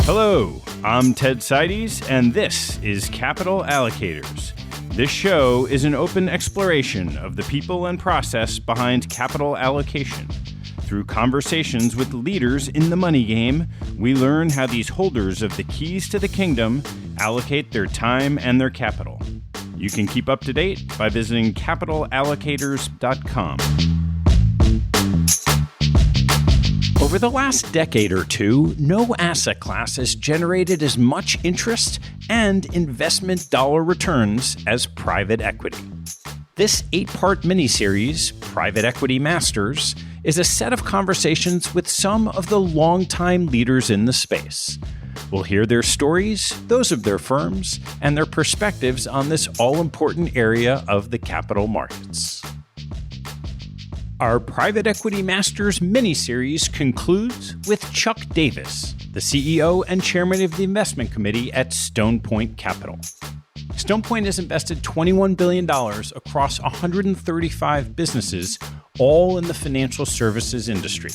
Hello, I'm Ted Seides, and this is Capital Allocators. This show is an open exploration of the people and process behind capital allocation. Through conversations with leaders in the money game, we learn how these holders of the keys to the kingdom allocate their time and their capital. You can keep up to date by visiting capitalallocators.com. Over the last decade or two, no asset class has generated as much interest and investment dollar returns as private equity. This 8-part miniseries, Private Equity Masters, is a set of conversations with some of the longtime leaders in the space. We'll hear their stories, those of their firms, and their perspectives on this all-important area of the capital markets. Our Private Equity Masters miniseries concludes with Chuck Davis, the CEO and chairman of the investment committee at Stone Point Capital. Stone Point has invested $21 billion across 135 businesses, all in the financial services industry.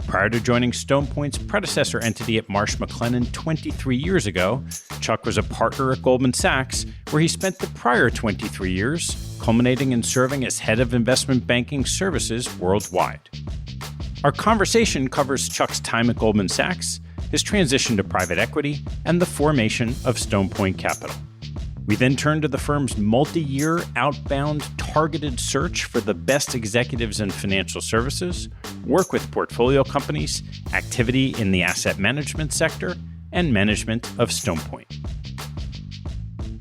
Prior to joining Stone Point's predecessor entity at Marsh McLellan 23 years ago, Chuck was a partner at Goldman Sachs, where he spent the prior 23 years, culminating in serving as head of investment banking services worldwide. Our conversation covers Chuck's time at Goldman Sachs, his transition to private equity, and the formation of Stone Point Capital. We then turn to the firm's multi-year outbound targeted search for the best executives in financial services, work with portfolio companies, activity in the asset management sector, and management of Stone Point.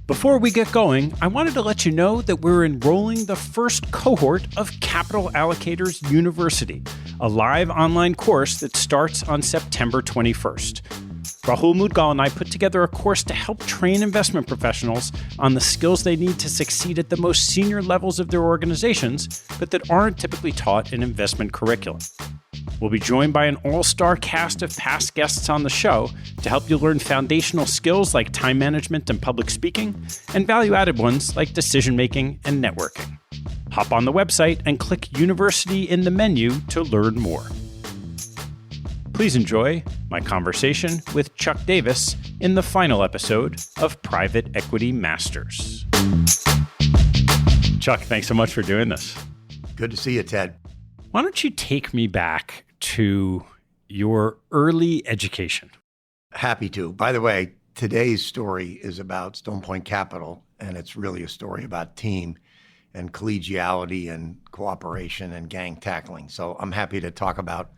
Before we get going, I wanted to let you know that we're enrolling the first cohort of Capital Allocators University, a live online course that starts on September 21st. Rahul Mudgal and I put together a course to help train investment professionals on the skills they need to succeed at the most senior levels of their organizations, but that aren't typically taught in investment curriculum. We'll be joined by an all-star cast of past guests on the show to help you learn foundational skills like time management and public speaking, and value-added ones like decision-making and networking. Hop on the website and click University in the menu to learn more. Please enjoy my conversation with Chuck Davis in the final episode of Private Equity Masters. Chuck, thanks so much for doing this. Good to see you, Ted. Why don't you take me back to your early education? Happy to. By the way, today's story is about Stone Point Capital, and it's really a story about team and collegiality and cooperation and gang tackling. So I'm happy to talk about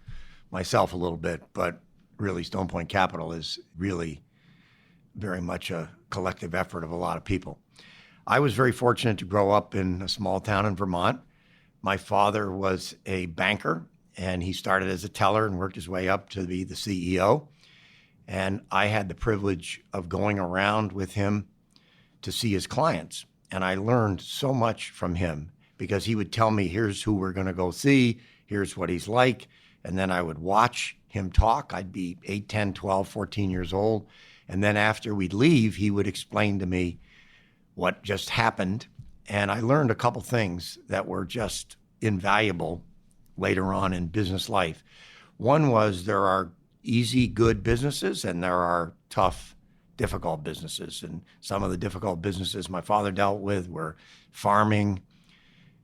myself a little bit, but really Stone Point Capital is really very much a collective effort of a lot of people. I was very fortunate to grow up in a small town in Vermont. My father was a banker, and he started as a teller and worked his way up to be the CEO. And I had the privilege of going around with him to see his clients. And I learned so much from him because he would tell me, here's who we're going to go see, here's what he's like. And then I would watch him talk. I'd be 8, 10, 12, 14 years old. And then after we'd leave, he would explain to me what just happened. And I learned a couple things that were just invaluable later on in business life. One was there are easy, good businesses, and there are tough, difficult businesses. And some of the difficult businesses my father dealt with were farming,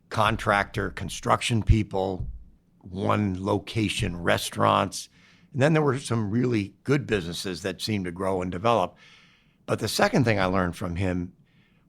contractor, construction people, one location restaurants. And then there were some really good businesses that seemed to grow and develop. But the second thing I learned from him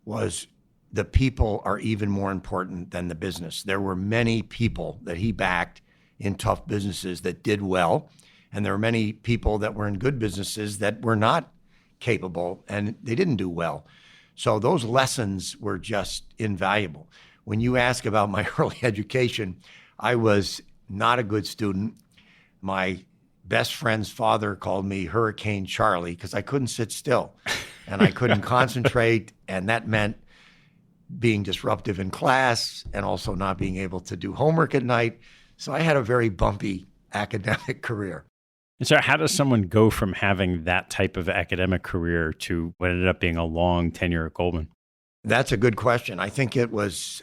was the people are even more important than the business. There were many people that he backed in tough businesses that did well. And there were many people that were in good businesses that were not capable and they didn't do well. So those lessons were just invaluable. When you ask about my early education, I was not a good student. My best friend's father called me Hurricane Charlie because I couldn't sit still and I couldn't concentrate. And that meant being disruptive in class and also not being able to do homework at night. So I had a very bumpy academic career. And so how does someone go from having that type of academic career to what ended up being a long tenure at Goldman? That's a good question. I think it was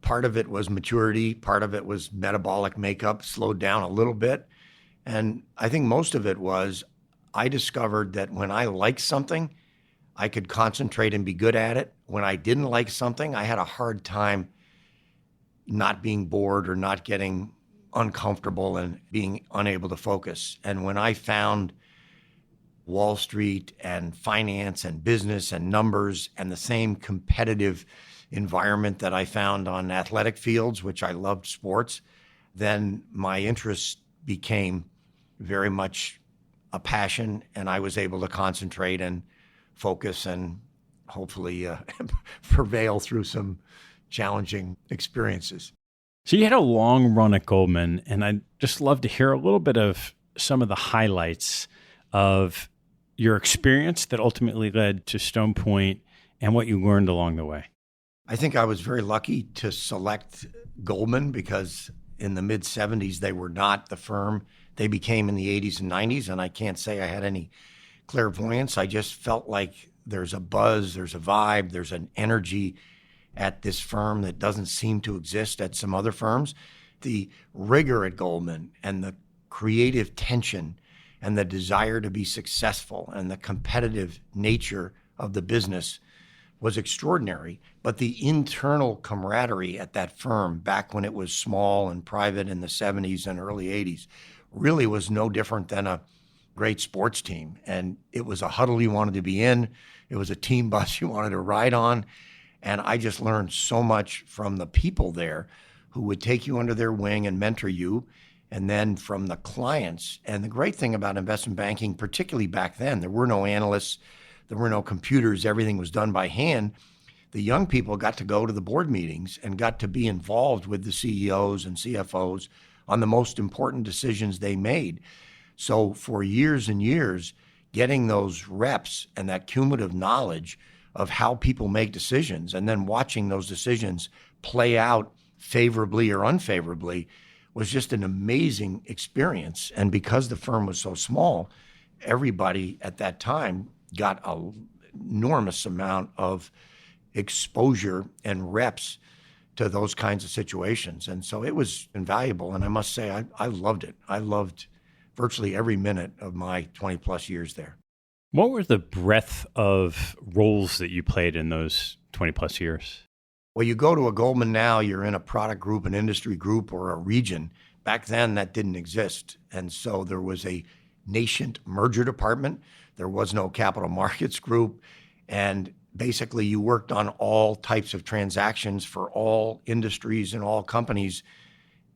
Part of it was maturity. Part of it was metabolic makeup, slowed down a little bit. And I think most of it was I discovered that when I liked something, I could concentrate and be good at it. When I didn't like something, I had a hard time not being bored or not getting uncomfortable and being unable to focus. And when I found Wall Street and finance and business and numbers and the same competitive environment that I found on athletic fields, which I loved sports, then my interest became very much a passion, and I was able to concentrate and focus and hopefully prevail through some challenging experiences. So you had a long run at Goldman, and I'd just love to hear a little bit of some of the highlights of your experience that ultimately led to Stone Point and what you learned along the way. I think I was very lucky to select Goldman because in the mid-'70s, they were not the firm they became in the 80s and 90s, and I can't say I had any clairvoyance. I just felt like there's a buzz, there's a vibe, there's an energy at this firm that doesn't seem to exist at some other firms. The rigor at Goldman and the creative tension and the desire to be successful and the competitive nature of the business was extraordinary. But the internal camaraderie at that firm back when it was small and private in the 70s and early 80s really was no different than a great sports team. And it was a huddle you wanted to be in. It was a team bus you wanted to ride on. And I just learned so much from the people there who would take you under their wing and mentor you, and then from the clients. And the great thing about investment banking, particularly back then, there were no analysts, there were no computers, everything was done by hand. The young people got to go to the board meetings and got to be involved with the CEOs and CFOs on the most important decisions they made. So for years and years, getting those reps and that cumulative knowledge of how people make decisions and then watching those decisions play out favorably or unfavorably was just an amazing experience. And because the firm was so small, everybody at that time got an enormous amount of exposure and reps to those kinds of situations. And so it was invaluable. And I must say, I loved it. I loved virtually every minute of my 20 plus years there. What were the breadth of roles that you played in those 20 plus years? Well, you go to a Goldman now, you're in a product group, an industry group, or a region. Back then, that didn't exist. And so there was a nascent merger department. There was no capital markets group. And basically, you worked on all types of transactions for all industries and all companies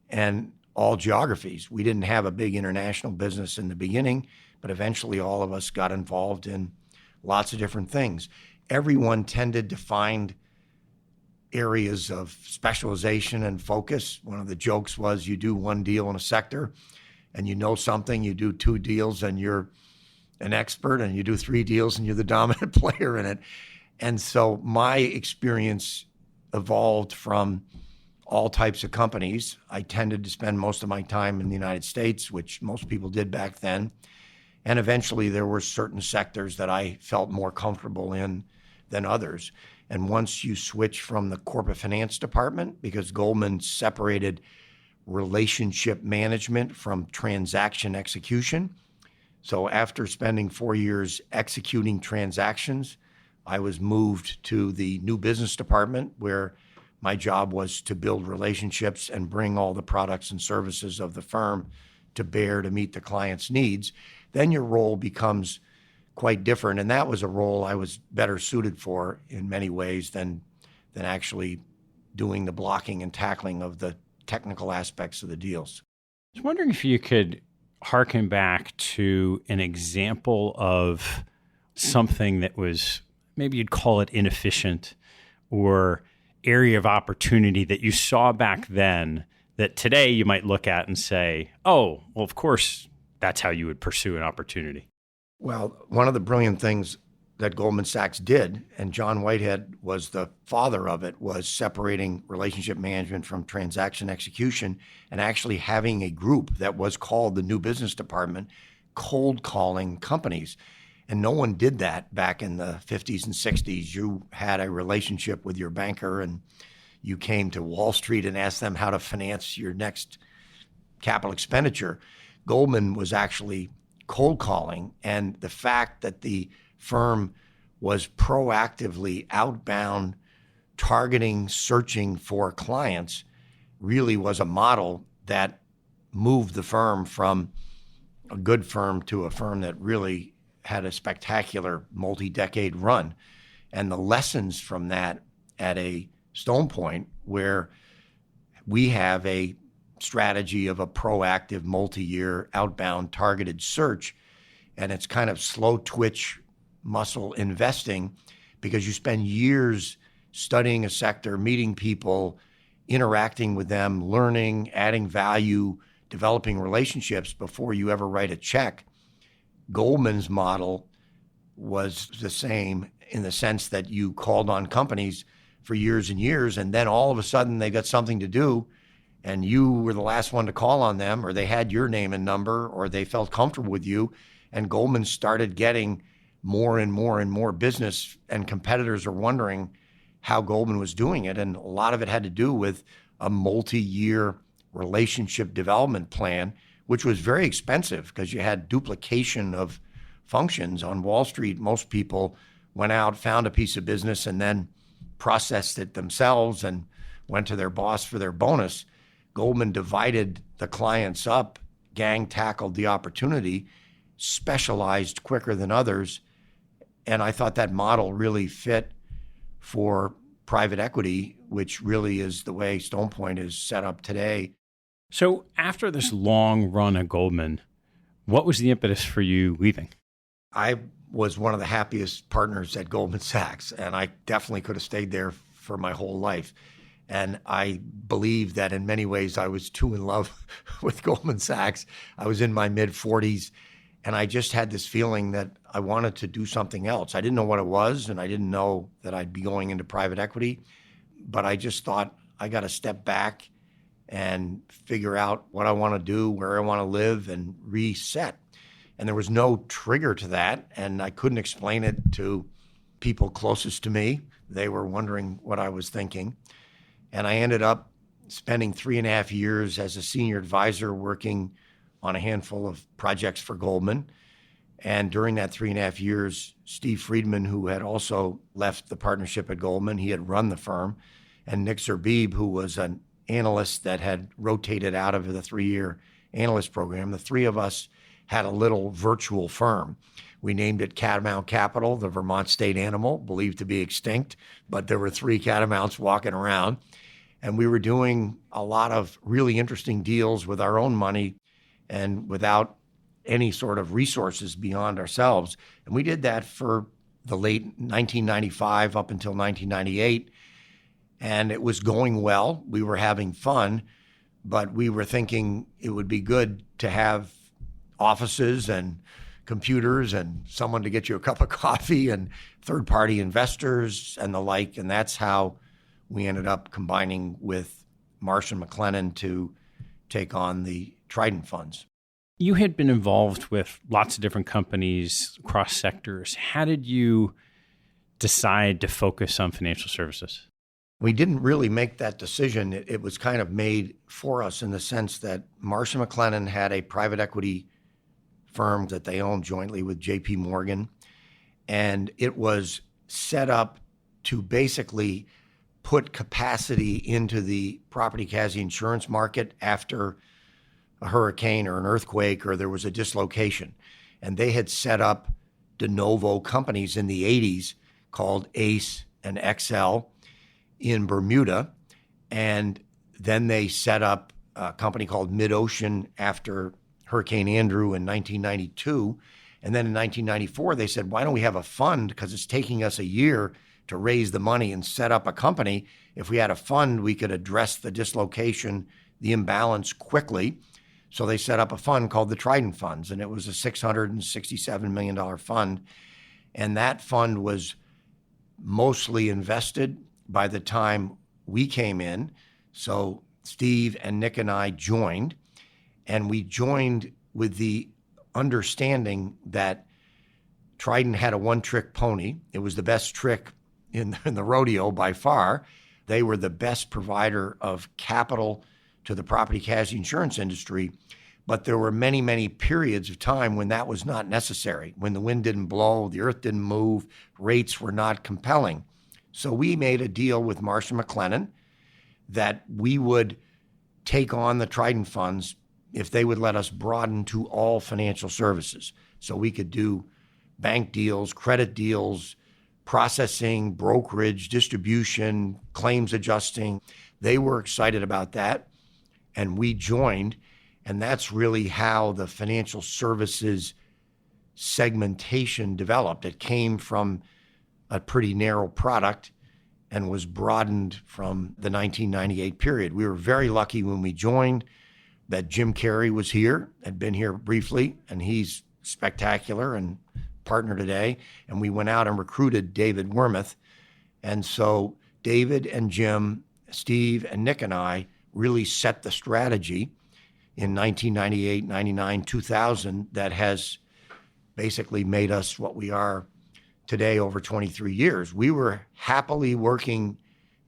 and all geographies. We didn't have a big international business in the beginning, but eventually all of us got involved in lots of different things. Everyone tended to find areas of specialization and focus. One of the jokes was you do one deal in a sector and you know something, you do two deals and you're an expert, and you do three deals and you're the dominant player in it. And so my experience evolved from all types of companies. I tended to spend most of my time in the United States, which most people did back then. And eventually there were certain sectors that I felt more comfortable in than others. And once you switch from the corporate finance department, because Goldman separated relationship management from transaction execution. So after spending 4 years executing transactions, I was moved to the new business department where my job was to build relationships and bring all the products and services of the firm to bear to meet the client's needs. Then your role becomes quite different. And that was a role I was better suited for in many ways than actually doing the blocking and tackling of the technical aspects of the deals. I was wondering if you could harken back to an example of something that was, maybe you'd call it inefficient, or area of opportunity that you saw back then that today you might look at and say, oh, well, of course, that's how you would pursue an opportunity. Well, one of the brilliant things that Goldman Sachs did, and John Whitehead was the father of it, was separating relationship management from transaction execution and actually having a group that was called the New Business Department, cold calling companies. And no one did that back in the 50s and 60s. You had a relationship with your banker and you came to Wall Street and asked them how to finance your next capital expenditure. Goldman was actually cold calling, and the fact that the firm was proactively outbound, targeting, searching for clients really was a model that moved the firm from a good firm to a firm that really had a spectacular multi-decade run. And the lessons from that at a Stone Point, where we have a strategy of a proactive multi-year outbound targeted search, and it's kind of slow twitch muscle investing because you spend years studying a sector, meeting people, interacting with them, learning, adding value, developing relationships before you ever write a check. Goldman's model was the same in the sense that you called on companies for years and years, and then all of a sudden they got something to do, and you were the last one to call on them, or they had your name and number, or they felt comfortable with you, and Goldman started getting more and more and more business, and competitors are wondering how Goldman was doing it, and a lot of it had to do with a multi-year relationship development plan, which was very expensive because you had duplication of functions. On Wall Street, most people went out, found a piece of business, and then processed it themselves and went to their boss for their bonus. Goldman divided the clients up, gang tackled the opportunity, specialized quicker than others, and I thought that model really fit for private equity, which really is the way Stone Point is set up today. So after this long run at Goldman, what was the impetus for you leaving? I was one of the happiest partners at Goldman Sachs, and I definitely could have stayed there for my whole life. And I believe that in many ways I was too in love with Goldman Sachs. I was in my mid-40s, and I just had this feeling that I wanted to do something else. I didn't know what it was, and I didn't know that I'd be going into private equity, but I just thought I got to step back and figure out what I want to do, where I want to live, and reset. And there was no trigger to that, and I couldn't explain it to people closest to me. They were wondering what I was thinking. And I ended up spending 3.5 years as a senior advisor working on a handful of projects for Goldman. And during that 3.5 years, Steve Friedman, who had also left the partnership at Goldman, he had run the firm, and Nick Zerbib, who was an analyst that had rotated out of the 3-year analyst program, the three of us had a little virtual firm. We named it Catamount Capital, the Vermont state animal, believed to be extinct, but there were 3 catamounts walking around. And we were doing a lot of really interesting deals with our own money and without any sort of resources beyond ourselves. And we did that for the late 1995 up until 1998. And it was going well. We were having fun, but we were thinking it would be good to have offices and computers and someone to get you a cup of coffee and third-party investors and the like. And that's how we ended up combining with Marsh McLellan to take on the Trident Funds. You had been involved with lots of different companies across sectors. How did you decide to focus on financial services? We didn't really make that decision. It was kind of made for us in the sense that Marsh McLellan had a private equity firm that they owned jointly with JP Morgan. And it was set up to basically put capacity into the property casualty insurance market after a hurricane or an earthquake or there was a dislocation. And they had set up de novo companies in the 80s called ACE and XL in Bermuda. And then they set up a company called MidOcean after Hurricane Andrew in 1992. And then in 1994, they said, why don't we have a fund? Because it's taking us a year to raise the money and set up a company. If we had a fund, we could address the dislocation, the imbalance quickly. So they set up a fund called the Trident Funds, and it was a $667 million fund. And that fund was mostly invested by the time we came in. So Steve and Nick and I joined, and we joined with the understanding that Trident had a one-trick pony. It was the best trick in the rodeo by far, They were the best provider of capital to the property casualty insurance industry. But there were many, many periods of time when that was not necessary, when the wind didn't blow, the earth didn't move, rates were not compelling. So we made a deal with Marsh McLellan that we would take on the Trident Funds if they would let us broaden to all financial services. So we could do bank deals, credit deals, processing, brokerage, distribution, claims adjusting. They were excited about that, and we joined. And that's really how the financial services segmentation developed. It came from a pretty narrow product and was broadened from the 1998 period. We were very lucky when we joined that Jim Carey was here, had been here briefly, and he's spectacular and partner today. And we went out and recruited David Wormuth. And so David and Jim, Steve and Nick and I really set the strategy in 1998, 99, 2000 that has basically made us what we are today over 23 years. We were happily working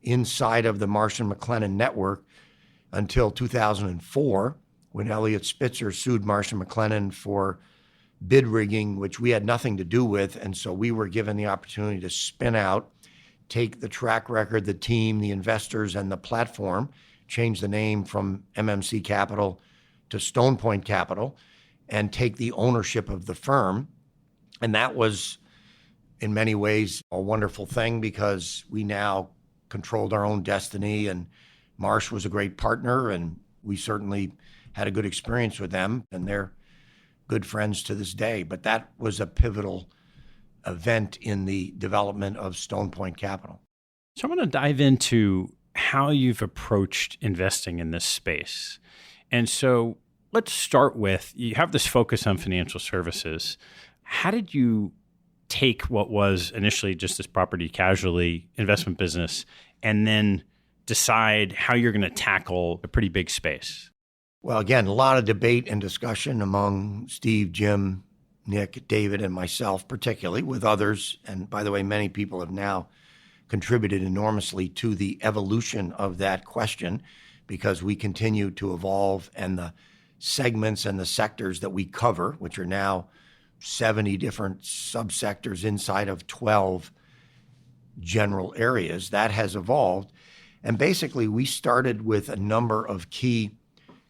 inside of the Marsh McLellan network until 2004, when Elliot Spitzer sued Marsh McLellan for bid rigging, which we had nothing to do with. And so we were given the opportunity to spin out, take the track record, the team, the investors, and the platform, change the name from MMC Capital to Stone Point Capital, and take the ownership of the firm. And that was, in many ways, a wonderful thing because we now controlled our own destiny, and Marsh was a great partner, and we certainly had a good experience with them, and they're good friends to this day. But that was a pivotal event in the development of Stone Point Capital. So I want to dive into how you've approached investing in this space. And so let's start with, you have this focus on financial services. How did you take what was initially just this property casualty investment business and then decide how you're going to tackle a pretty big space? Well, again, a lot of debate and discussion among Steve, Jim, Nick, David, and myself, particularly with others. And by the way, many people have now contributed enormously to the evolution of that question because we continue to evolve, and the segments and the sectors that we cover, which are now 70 different subsectors inside of 12 general areas, that has evolved. And basically, we started with a number of key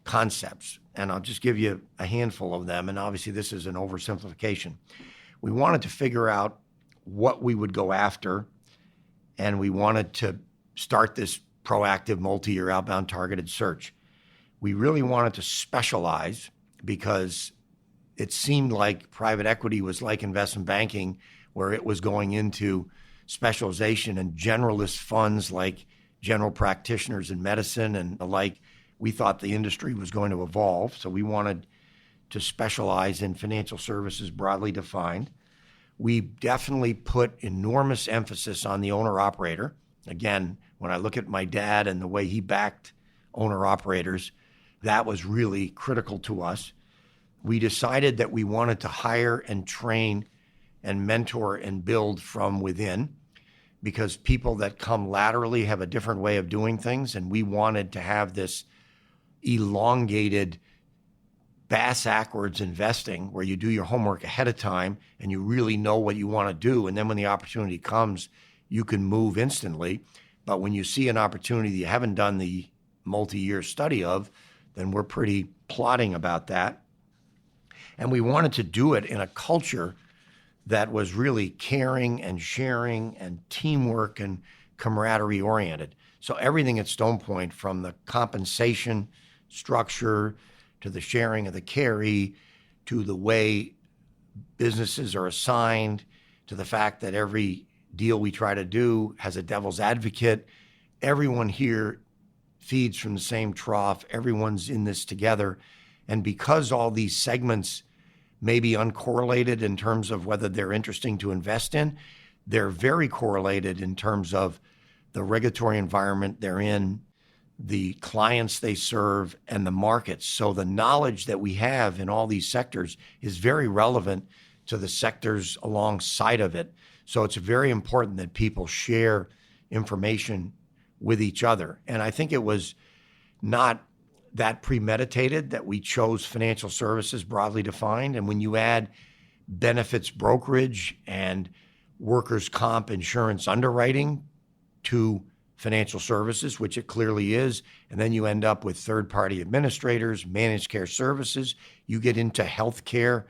concepts, and I'll just give you a handful of them. And obviously, this is an oversimplification. We wanted to figure out what we would go after, and we wanted to start this proactive multi-year outbound targeted search. We really wanted to specialize because it seemed like private equity was like investment banking, where it was going into specialization and generalist funds like general practitioners in medicine and the like. We thought the industry was going to evolve, so we wanted to specialize in financial services broadly defined. We definitely put enormous emphasis on the owner-operator. Again, when I look at my dad and the way he backed owner-operators, that was really critical to us. We decided that we wanted to hire and train and mentor and build from within, because people that come laterally have a different way of doing things, and we wanted to have this elongated bass-ackwards investing where you do your homework ahead of time and you really know what you want to do, and then when the opportunity comes, you can move instantly. But when you see an opportunity that you haven't done the multi-year study of, then we're pretty plodding about that. And we wanted to do it in a culture that was really caring and sharing and teamwork and camaraderie oriented. So everything at Stone Point, from the compensation structure to the sharing of the carry, to the way businesses are assigned, to the fact that every deal we try to do has a devil's advocate. Everyone here feeds from the same trough. Everyone's in this together. And because all these segments may be uncorrelated in terms of whether they're interesting to invest in, they're very correlated in terms of the regulatory environment they're in, the clients they serve, and the markets. So the knowledge that we have in all these sectors is very relevant to the sectors alongside of it. So it's very important that people share information with each other. And I think it was not that premeditated that we chose financial services broadly defined. And when you add benefits brokerage and workers' comp insurance underwriting to financial services, which it clearly is, and then you end up with third-party administrators, managed care services, you get into healthcare.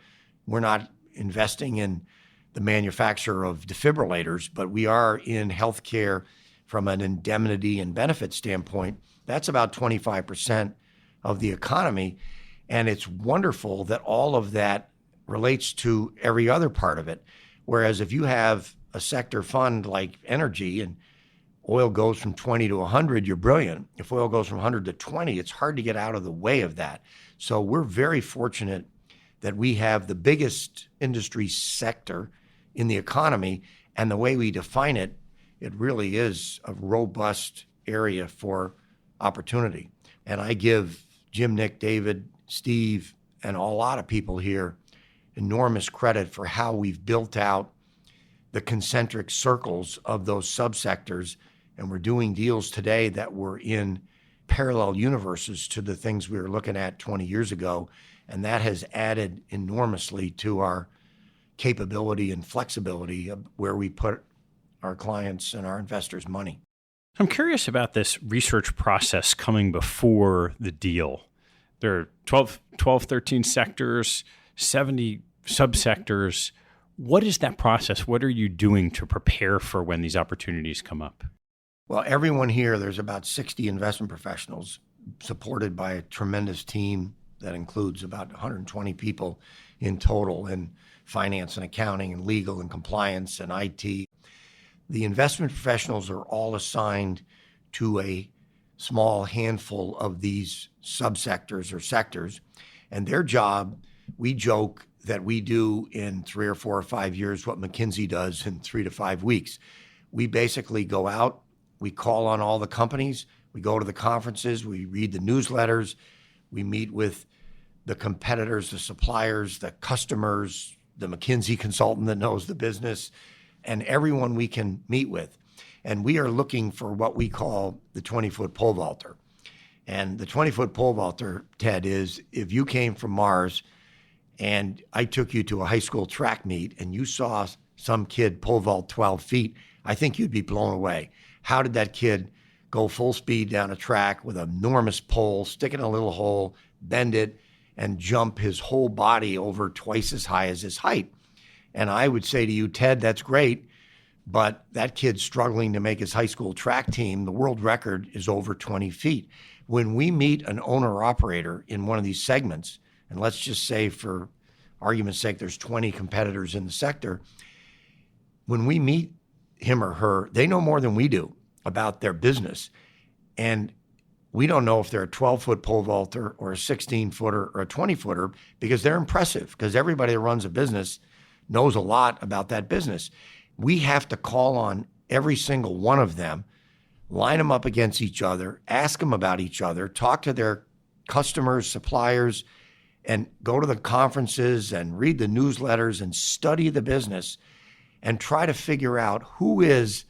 We're not investing in the manufacture of defibrillators, but we are in healthcare from an indemnity and benefit standpoint. That's about 25% of the economy. And it's wonderful that all of that relates to every other part of it. Whereas if you have a sector fund like energy and oil goes from 20 to 100, you're brilliant. If oil goes from 100 to 20, it's hard to get out of the way of that. So we're very fortunate that we have the biggest industry sector in the economy. And the way we define it, it really is a robust area for opportunity. And I give Jim, Nick, David, Steve, and a lot of people here enormous credit for how we've built out the concentric circles of those subsectors. And we're doing deals today that were in parallel universes to the things we were looking at 20 years ago. And that has added enormously to our capability and flexibility of where we put our clients and our investors' money. I'm curious about this research process coming before the deal. There are 12, 13 sectors, 70 subsectors. What is that process? What are you doing to prepare for when these opportunities come up? Well, everyone here, there's about 60 investment professionals supported by a tremendous team that includes about 120 people in total in finance and accounting and legal and compliance and IT. The investment professionals are all assigned to a small handful of these subsectors or sectors. And their job, we joke that we do in 3 or 4 or 5 years what McKinsey does in 3 to 5 weeks. We basically go out, we call on all the companies, we go to the conferences, we read the newsletters, we meet with the competitors, the suppliers, the customers, the McKinsey consultant that knows the business, and everyone we can meet with. And we are looking for what we call the 20-foot pole vaulter. And the 20-foot pole vaulter, Ted, is if you came from Mars and I took you to a high school track meet and you saw some kid pole vault 12 feet, I think you'd be blown away. How did that kid go full speed down a track with an enormous pole, stick it in a little hole, bend it, and jump his whole body over twice as high as his height? And I would say to you, Ted, that's great, but that kid's struggling to make his high school track team. The world record is over 20 feet. When we meet an owner-operator in one of these segments, and let's just say for argument's sake, there's 20 competitors in the sector, when we meet him or her, they know more than we do about their business. And we don't know if they're a 12-foot pole vaulter or a 16-footer or a 20-footer because they're impressive, because everybody that runs a business knows a lot about that business. We have to call on every single one of them, line them up against each other, ask them about each other, talk to their customers, suppliers, and go to the conferences and read the newsletters and study the business and try to figure out who is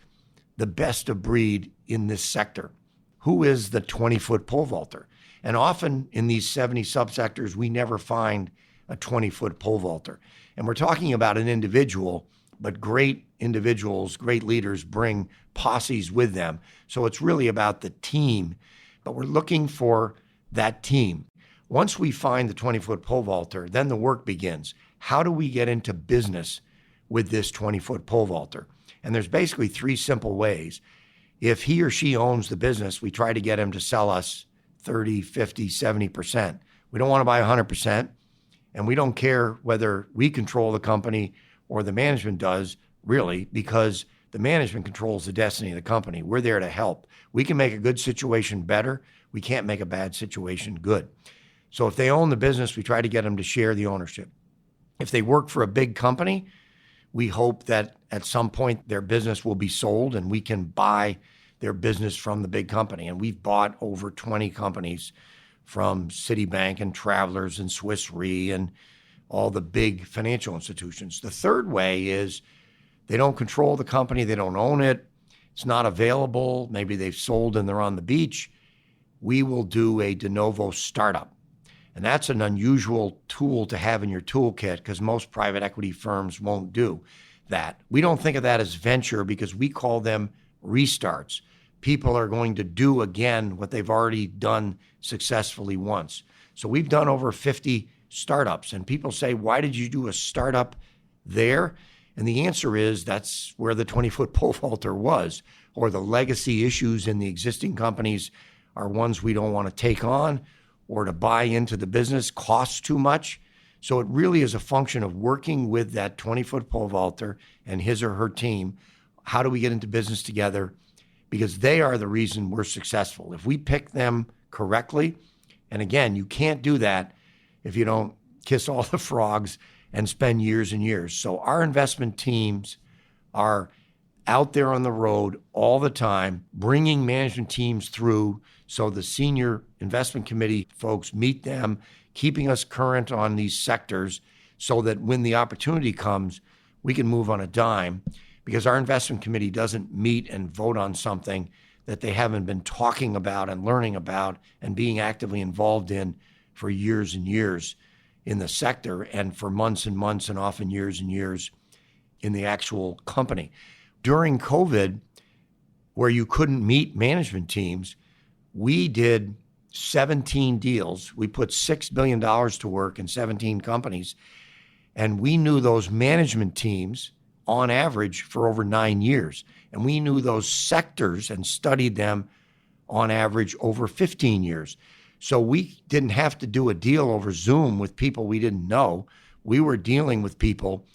the best of breed in this sector. Who is the 20-foot pole vaulter? And often in these 70 subsectors, we never find a 20-foot pole vaulter. And we're talking about an individual, but great individuals, great leaders bring posses with them. So it's really about the team, but we're looking for that team. Once we find the 20-foot pole vaulter, then the work begins. How do we get into business with this 20-foot pole vaulter? And there's basically 3 simple ways. If he or she owns the business, we try to get him to sell us 30, 50, 70%. We don't want to buy 100%, and we don't care whether we control the company or the management does, really, because the management controls the destiny of the company. We're there to help. We can make a good situation better. We can't make a bad situation good. So if they own the business, we try to get them to share the ownership. If they work for a big company, we hope that at some point their business will be sold and we can buy their business from the big company. And we've bought over 20 companies from Citibank and Travelers and Swiss Re and all the big financial institutions. The third way is they don't control the company, they don't own it. it's not available, maybe they've sold and they're on the beach, we will do a de novo startup. And that's an unusual tool to have in your toolkit because most private equity firms won't do that. We don't think of that as venture because we call them restarts. People are going to do again what they've already done successfully once. So we've done over 50 startups, and people say, why did you do a startup there? And the answer is that's where the 20-foot pole vaulter was, or the legacy issues in the existing companies are ones we don't want to take on, or to buy into the business costs too much. So it really is a function of working with that 20-foot pole vaulter and his or her team. How do we get into business together? Because they are the reason we're successful. If we pick them correctly, and again, you can't do that if you don't kiss all the frogs and spend years and years. So our investment teams are out there on the road all the time, bringing management teams through so the senior investment committee folks meet them, keeping us current on these sectors so that when the opportunity comes, we can move on a dime, because our investment committee doesn't meet and vote on something that they haven't been talking about and learning about and being actively involved in for years and years in the sector, and for months and months and often years and years in the actual company. During COVID, where you couldn't meet management teams, we did 17 deals. We put $6 billion to work in 17 companies, and we knew those management teams on average for over 9 years. And we knew those sectors and studied them on average over 15 years. So we didn't have to do a deal over Zoom with people we didn't know. We were dealing with people,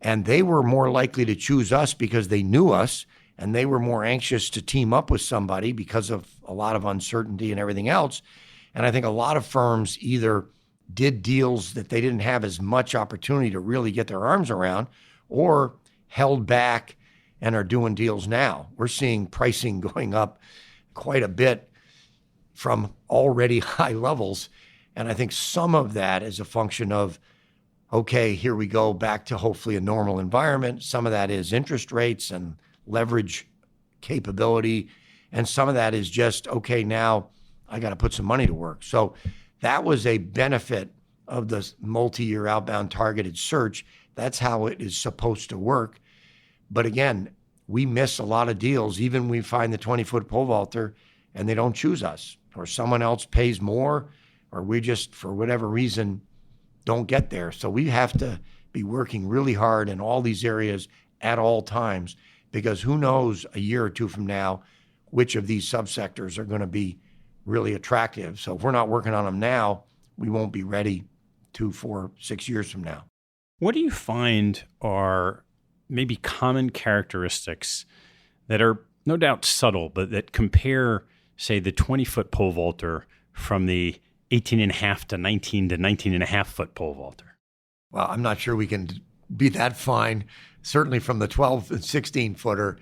and they were more likely to choose us because they knew us, and they were more anxious to team up with somebody because of a lot of uncertainty and everything else. And I think a lot of firms either did deals that they didn't have as much opportunity to really get their arms around, or held back and are doing deals now. We're seeing pricing going up quite a bit from already high levels. And I think some of that is a function of, okay, here we go back to hopefully a normal environment. Some of that is interest rates and leverage capability. And some of that is just, okay, now I got to put some money to work. So that was a benefit of the multi-year outbound targeted search. That's how it is supposed to work. But again, we miss a lot of deals, even when we find the 20-foot pole vaulter and they don't choose us, or someone else pays more, or we just, for whatever reason, don't get there. So we have to be working really hard in all these areas at all times, because who knows a year or two from now which of these subsectors are going to be really attractive. So if we're not working on them now, we won't be ready 2, 4, 6 years from now. What do you find are maybe common characteristics that are no doubt subtle, but that compare, say, the 20-foot pole vaulter from the 18.5 to 19 to 19.5 foot pole vaulter? Well, I'm not sure we can be that fine. Certainly from the 12 and 16 footer,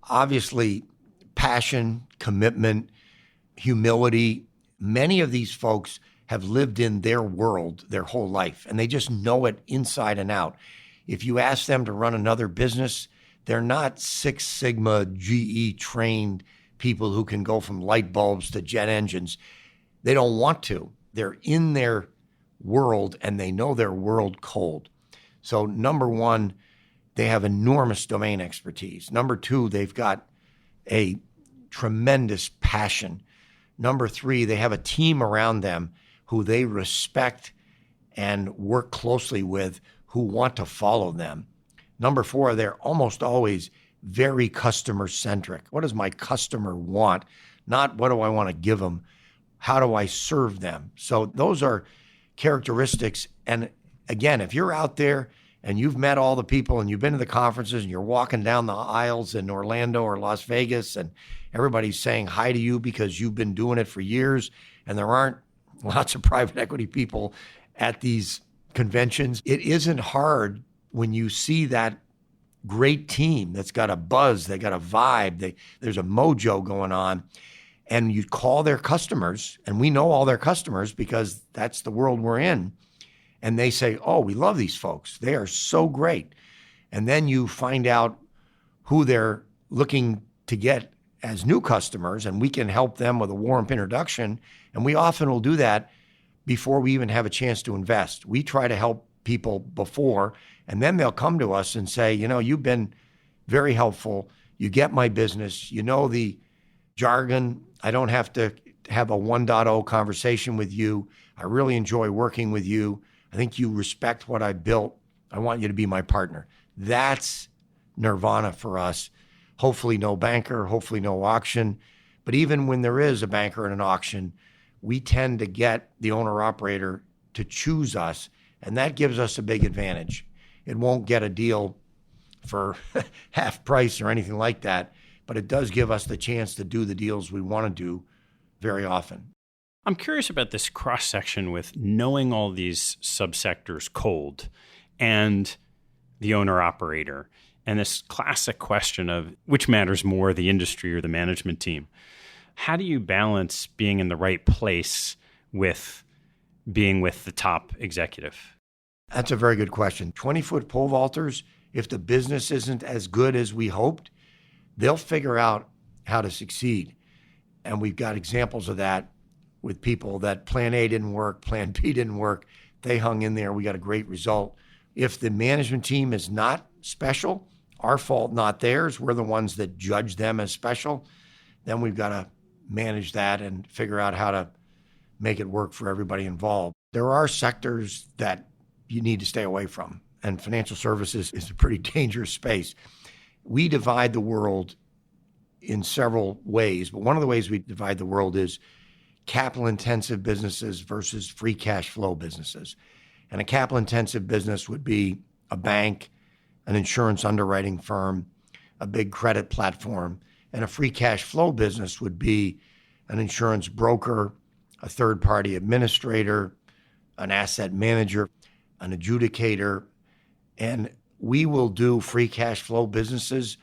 obviously passion, commitment, humility. Many of these folks have lived in their world their whole life, and they just know it inside and out. If you ask them to run another business, they're not Six Sigma GE trained people who can go from light bulbs to jet engines. They don't want to. They're in their world, and they know their world cold. So number one, they have enormous domain expertise. Number two, they've got a tremendous passion. Number three, they have a team around them who they respect and work closely with, who want to follow them. Number four, they're almost always very customer-centric. What does my customer want? Not what do I want to give them? How do I serve them? So those are characteristics. And again, if you're out there and you've met all the people and you've been to the conferences and you're walking down the aisles in Orlando or Las Vegas and everybody's saying hi to you because you've been doing it for years, and there aren't lots of private equity people at these conventions, it isn't hard when you see that great team that's got a buzz, they got a vibe, there's a mojo going on, and you call their customers, and we know all their customers because that's the world we're in, and they say, oh, we love these folks. They are so great. And then you find out who they're looking to get as new customers, and we can help them with a warm introduction. And we often will do that before we even have a chance to invest. We try to help people before, and then they'll come to us and say, you've been very helpful. You get my business. You know the jargon. I don't have to have a 1.0 conversation with you. I really enjoy working with you. I think you respect what I built. I want you to be my partner. That's nirvana for us. Hopefully no banker, hopefully no auction. But even when there is a banker and an auction, we tend to get the owner-operator to choose us, and that gives us a big advantage. It won't get a deal for half price or anything like that, but it does give us the chance to do the deals we want to do very often. I'm curious about this cross-section with knowing all these subsectors cold and the owner-operator, and this classic question of which matters more, the industry or the management team. How do you balance being in the right place with being with the top executive? That's a very good question. 20-foot pole vaulters, if the business isn't as good as we hoped, they'll figure out how to succeed. And we've got examples of that with people that plan A didn't work, plan B didn't work. They hung in there. We got a great result. If the management team is not special, our fault, not theirs, we're the ones that judge them as special, then we've got to manage that and figure out how to make it work for everybody involved. There are sectors that you need to stay away from, and financial services is a pretty dangerous space. We divide the world in several ways, but one of the ways we divide the world is capital-intensive businesses versus free cash flow businesses. And a capital-intensive business would be a bank, an insurance underwriting firm, a big credit platform, and a free cash flow business would be an insurance broker, a third-party administrator, an asset manager, an adjudicator, and we will do free cash flow businesses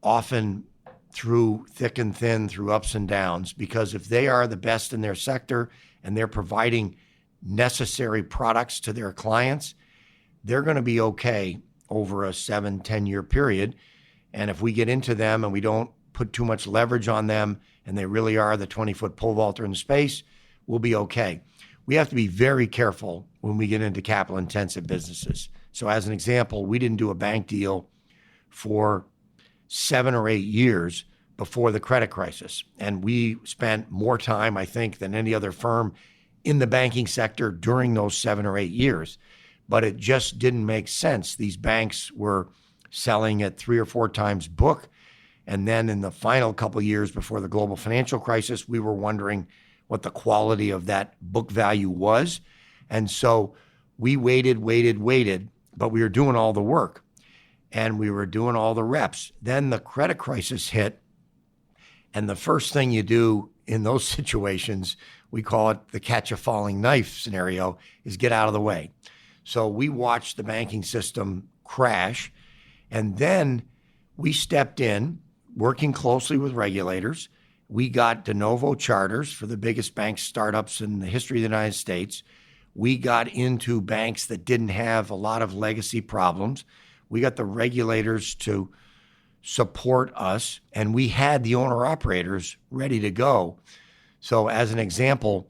often through thick and thin, through ups and downs, because if they are the best in their sector and they're providing necessary products to their clients, they're going to be okay over a 7-10 year period. And if we get into them and we don't put too much leverage on them and they really are the 20-foot pole vaulter in space, we'll be okay. We have to be very careful when we get into capital intensive businesses. So as an example, we didn't do a bank deal for 7 or 8 years before the credit crisis. And we spent more time, I think, than any other firm in the banking sector during those 7 or 8 years. But it just didn't make sense. These banks were selling at 3 or 4 times book. And then in the final couple of years before the global financial crisis, we were wondering what the quality of that book value was. And so we waited, but we were doing all the work and we were doing all the reps. Then the credit crisis hit. And the first thing you do in those situations, we call it the catch a falling knife scenario, is get out of the way. So we watched the banking system crash, and then we stepped in, working closely with regulators. We got de novo charters for the biggest bank startups in the history of the United States. We got into banks that didn't have a lot of legacy problems. We got the regulators to support us, and we had the owner-operators ready to go. So as an example,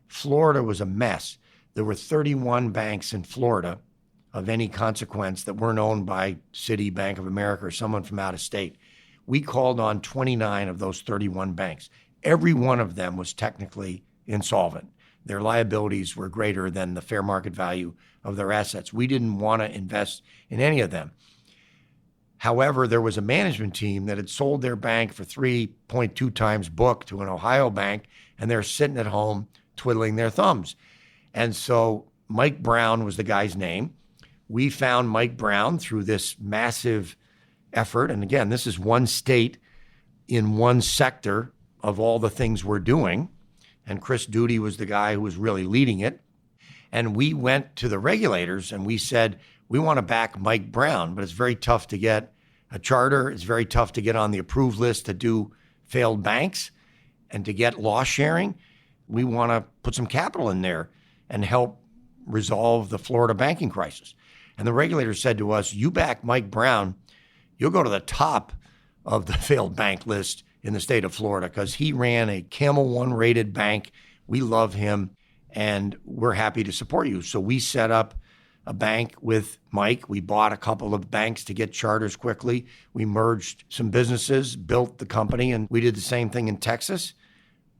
Florida was a mess. There were 31 banks in Florida of any consequence that weren't owned by Citi, Bank of America, or someone from out of state. We called on 29 of those 31 banks. Every one of them was technically insolvent. Their liabilities were greater than the fair market value of their assets. We didn't want to invest in any of them. However, there was a management team that had sold their bank for 3.2 times book to an Ohio bank, and they're sitting at home twiddling their thumbs. And so Mike Brown was the guy's name. We found Mike Brown through this massive effort. And again, this is one state in one sector of all the things we're doing. And Chris Duty was the guy who was really leading it. And we went to the regulators and we said, we want to back Mike Brown, but it's very tough to get a charter. It's very tough to get on the approved list to do failed banks and to get loss sharing. We want to put some capital in there and help resolve the Florida banking crisis. And the regulator said to us, you back Mike Brown, you'll go to the top of the failed bank list in the state of Florida because he ran a Camel One rated bank. We love him and we're happy to support you. So we set up a bank with Mike. We bought a couple of banks to get charters quickly. We merged some businesses, built the company, and we did the same thing in Texas.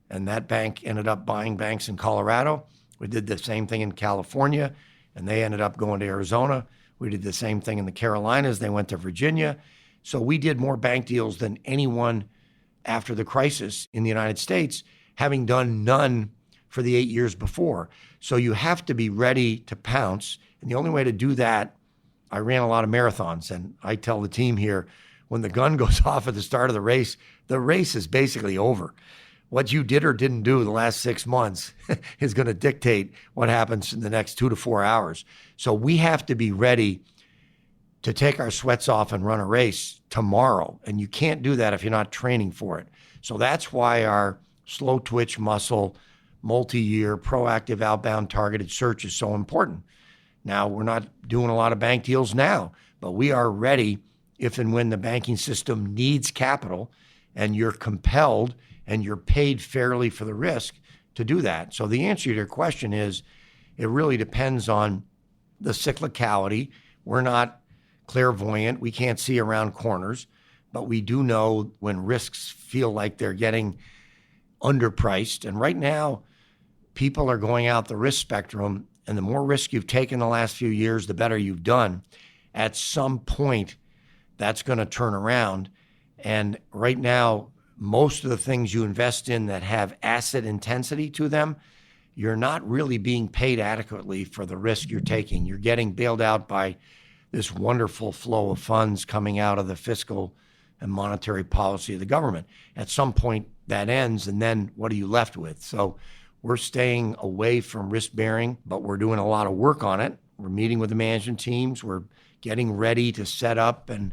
And that bank ended up buying banks in Colorado. We did the same thing in California, and they ended up going to Arizona. We did the same thing in the Carolinas. They went to Virginia. So we did more bank deals than anyone after the crisis in the United States, having done none for the 8 years before. So you have to be ready to pounce. And the only way to do that, I ran a lot of marathons, and I tell the team here, when the gun goes off at the start of the race is basically over. What you did or didn't do the last 6 months is going to dictate what happens in the next 2 to 4 hours. So we have to be ready to take our sweats off and run a race tomorrow. And you can't do that if you're not training for it. So that's why our slow twitch muscle, multi-year, proactive, outbound, targeted search is so important. Now, we're not doing a lot of bank deals now, but we are ready if and when the banking system needs capital and you're compelled and you're paid fairly for the risk to do that. So the answer to your question is, it really depends on the cyclicality. We're not clairvoyant. We can't see around corners, but we do know when risks feel like they're getting underpriced. And right now, people are going out the risk spectrum, and the more risk you've taken the last few years, the better you've done. At some point, that's going to turn around. And right now, most of the things you invest in that have asset intensity to them, you're not really being paid adequately for the risk you're taking. You're getting bailed out by this wonderful flow of funds coming out of the fiscal and monetary policy of the government. At some point, that ends, and then what are you left with? So we're staying away from risk bearing, but we're doing a lot of work on it. We're meeting with the management teams. We're getting ready to set up and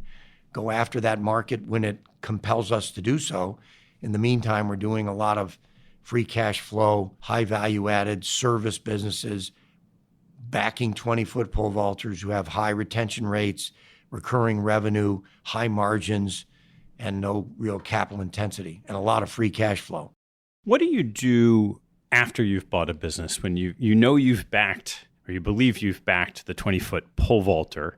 go after that market when it compels us to do so. In the meantime, we're doing a lot of free cash flow, high value added service businesses, backing 20-foot pole vaulters who have high retention rates, recurring revenue, high margins, and no real capital intensity, and a lot of free cash flow. What do you do after you've bought a business when you know you've backed, or you believe you've backed the 20-foot pole vaulter?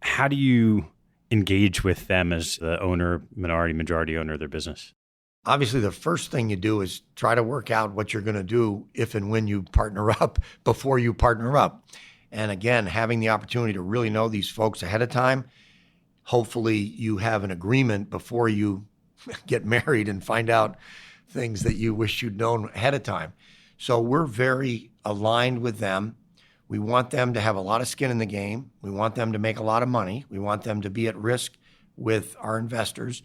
How do you engage with them as the owner, minority, majority owner of their business? Obviously, the first thing you do is try to work out what you're going to do if and when you partner up before you partner up. And again, having the opportunity to really know these folks ahead of time, hopefully you have an agreement before you get married and find out things that you wish you'd known ahead of time. So we're very aligned with them. We want them to have a lot of skin in the game. We want them to make a lot of money. We want them to be at risk with our investors.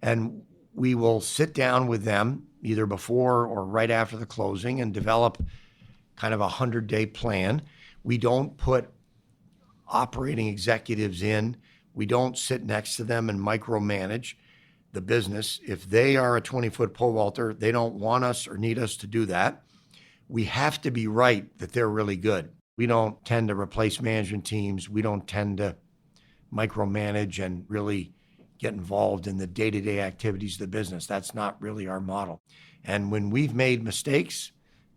And we will sit down with them either before or right after the closing and develop kind of a 100-day plan. We don't put operating executives in. We don't sit next to them and micromanage the business. If they are a 20-foot pole vaulter, they don't want us or need us to do that. We have to be right that they're really good. We don't tend to replace management teams. We don't tend to micromanage and really get involved in the day-to-day activities of the business. That's not really our model. And when we've made mistakes,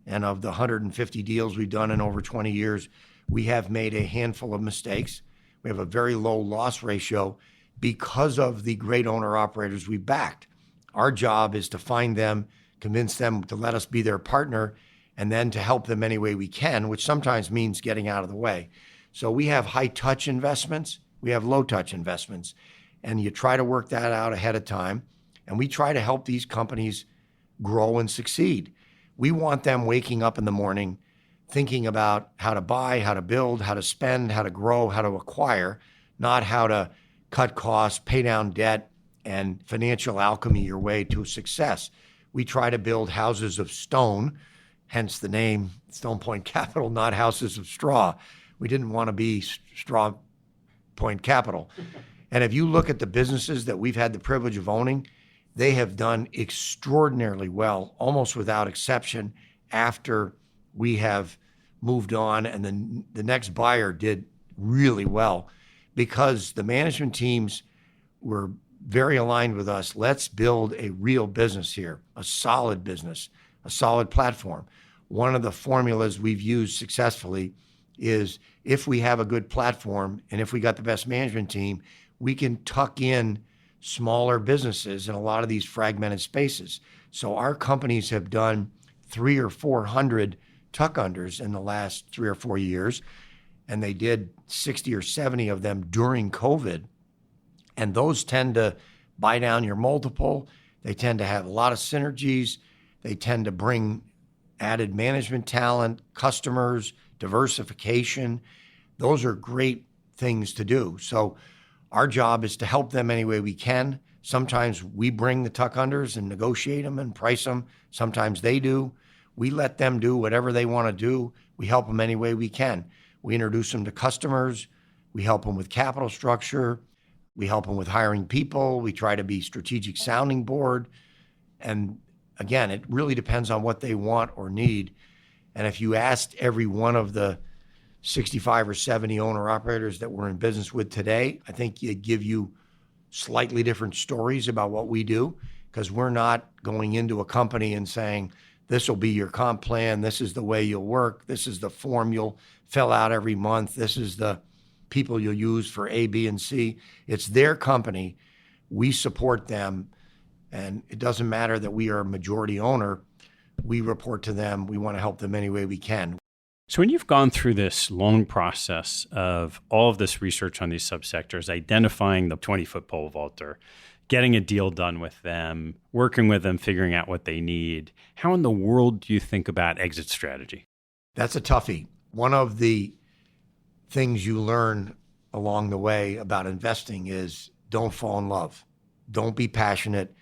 and of the 150 deals we've done in over 20 years, we have made a handful of mistakes. We have a very low loss ratio because of the great owner-operators we backed. Our job is to find them, convince them to let us be their partner, and then to help them any way we can, which sometimes means getting out of the way. So we have high-touch investments. We have low-touch investments. And you try to work that out ahead of time. And we try to help these companies grow and succeed. We want them waking up in the morning thinking about how to buy, how to build, how to spend, how to grow, how to acquire, not how to cut costs, pay down debt, and financial alchemy your way to success. We try to build houses of stone, hence the name Stone Point Capital, not houses of straw. We didn't want to be Straw Point Capital. And if you look at the businesses that we've had the privilege of owning, they have done extraordinarily well, almost without exception, after we have moved on, and then the next buyer did really well because the management teams were very aligned with us. Let's build a real business here, a solid business, a solid platform. One of the formulas we've used successfully is if we have a good platform and if we got the best management team, we can tuck in smaller businesses in a lot of these fragmented spaces. So our companies have done 300 or 400 tuck unders in the last 3 or 4 years, and they did 60 or 70 of them during COVID. And those tend to buy down your multiple. They tend to have a lot of synergies. They tend to bring added management talent, customers, diversification. Those are great things to do. So our job is to help them any way we can. Sometimes we bring the tuck unders and negotiate them and price them. Sometimes they do. We let them do whatever they want to do. We help them any way we can. We introduce them to customers. We help them with capital structure. We help them with hiring people. We try to be strategic sounding board. And again, it really depends on what they want or need. And if you asked every one of the 65 or 70 owner-operators that we're in business with today, I think it'd give you slightly different stories about what we do, because we're not going into a company and saying, this will be your comp plan, this is the way you'll work, this is the form you'll fill out every month, this is the people you'll use for A, B, and C. It's their company. We support them, and it doesn't matter that we are a majority owner. We report to them. We want to help them any way we can. So when you've gone through this long process of all of this research on these subsectors, identifying the 20-foot pole vaulter, getting a deal done with them, working with them, figuring out what they need, how in the world do you think about exit strategy? That's a toughie. One of the things you learn along the way about investing is don't fall in love. Don't be passionate.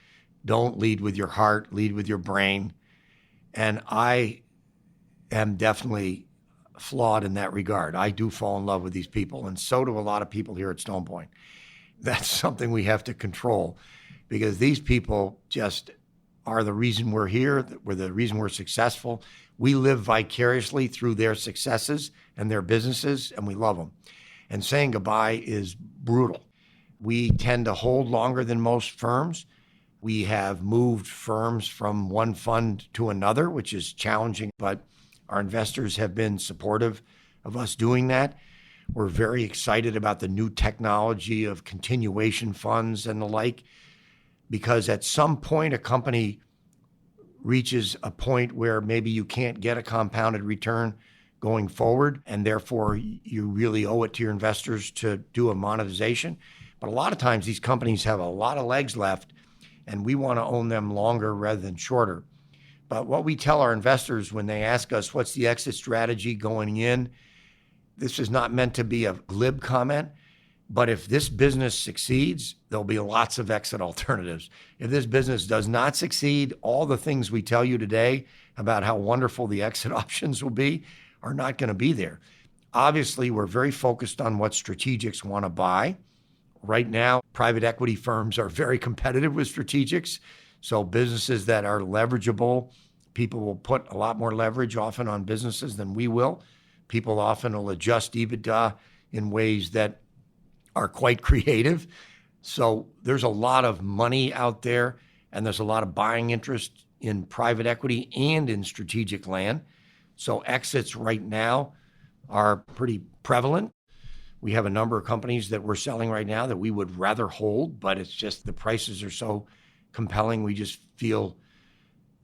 Don't lead with your heart, lead with your brain. And I am definitely flawed in that regard. I do fall in love with these people, and so do a lot of people here at Stone Point. That's something we have to control, because these people just are the reason we're here. We're the reason we're successful. We live vicariously through their successes and their businesses, and we love them. And saying goodbye is brutal. We tend to hold longer than most firms. We have moved firms from one fund to another, which is challenging, but our investors have been supportive of us doing that. We're very excited about the new technology of continuation funds and the like, because at some point a company reaches a point where maybe you can't get a compounded return going forward, and therefore you really owe it to your investors to do a monetization. But a lot of times these companies have a lot of legs left, and we want to own them longer rather than shorter. But what we tell our investors when they ask us, what's the exit strategy going in? This is not meant to be a glib comment, but if this business succeeds, there'll be lots of exit alternatives. If this business does not succeed, all the things we tell you today about how wonderful the exit options will be are not going to be there. Obviously, we're very focused on what strategics want to buy. Right now, private equity firms are very competitive with strategics. So businesses that are leverageable, people will put a lot more leverage often on businesses than we will. People often will adjust EBITDA in ways that are quite creative. So there's a lot of money out there, and there's a lot of buying interest in private equity and in strategic land. So exits right now are pretty prevalent. We have a number of companies that we're selling right now that we would rather hold, but it's just the prices are so compelling. We just feel